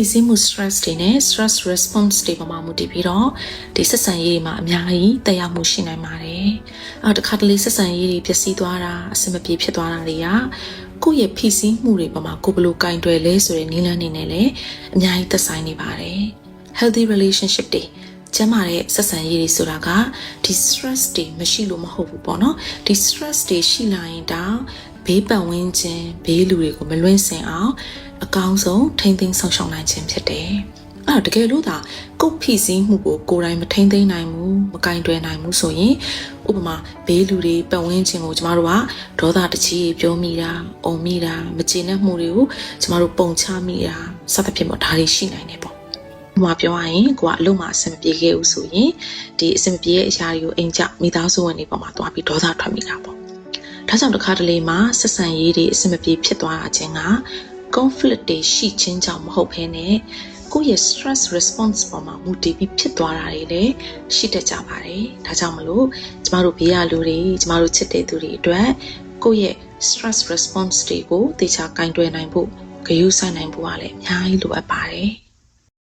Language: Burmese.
easy mood stress တွေနဲ့ stress response တွေပေါ်မှာမူတည်ပြီးတော့ဒီဆက်ဆံရေးတွေမှာအများကြီးတက်ရောက်မှုရှိနိုင်ပါတယ်။တခါတလေဆက်ဆံရေးတွေပျက်စီးသွားတာအဆင်မပြေဖြစ်သွားတာတွေကကိုယ့်ရဲ့ဖိစီးမှုတွေပေါ်မှာကိုယ်ဘယ်လိုကင်တွယ်လဲဆိုတဲ့နည်းလမ်းတွေနဲ့လည်းအများကြီးသက်ဆိုင်နေပါတယ်။ healthy relationship တွေကျန်းမာတဲ့ဆက်ဆံရေးတွေဆိုတာကဒီ stress တွေမရှိလို့မဟုတ်ဘူးပေါ့နော်။ဒီ stress တွေရှိလာရင်တောင်ဘေးပတ်ဝန်းကျင်ဘေးလူတွေကိုမလွင့်စင်အောင်အကောင်းဆုံးထိန်းသိမ်းဆောင်ရှောက်နိုင်ခြင်းဖြစ်တယ်။အဲ့တော့တကယ်လို့သာကိုယ်ဖိစီးမှုကိုကိုယ်တိုင်မထိန်းသိမ်းနိုင်ဘူးမကင်တွယ်နိုင်ဘူးဆိုရင်ဥပမာဘေးလူတွေပတ်ဝန်းကျင်ကိုကျမတို့ကဒေါသတကြီးပြောမိတာအုံမိတာမကျေနပ်မှုတွေကိုကျမတို့ပုံချမိတာစသဖြင့်ပေါ့ဒါတွေရှိနိုင်တယ်ပေါ့။ဥပမာပြောရရင်ကိုကအလုပ်မှာအဆင်မပြေခဲ့ဘူးဆိုရင်ဒီအဆင်မပြေတဲ့အရာတွေကိုအိမ်ကျမိသားစုဝင်တွေပေါ်မှာတွားပြီးဒေါသထွက်မိတာပေါ့။ဒါကြောင့်တစ်ခါတလေမှာဆက်ဆံရေးတွေအဆင်မပြေဖြစ်သွားတာချင်းကconflict တွေရှိခြင်းကြောင့်မဟုတ်ဘဲနဲ့ကိုယ့်ရဲ့ stress response ပေါ်မှာမူတည်ပြီးဖြစ်သွားတာတွေလည်းရှိတတ်ကြပါတယ်။ဒါကြောင့်မလို့ကျမတို့ဘေးရလူတွေကျမတို့ချစ်တဲ့သူတွေအတွက်ကိုယ့်ရဲ့ stress response တွေကိုသေချာကင်တွယ်နိုင်ဖို့ဂရုစိုက်နိုင်ဖို့ကလည်းအများကြီးလိုအပ်ပါတယ်။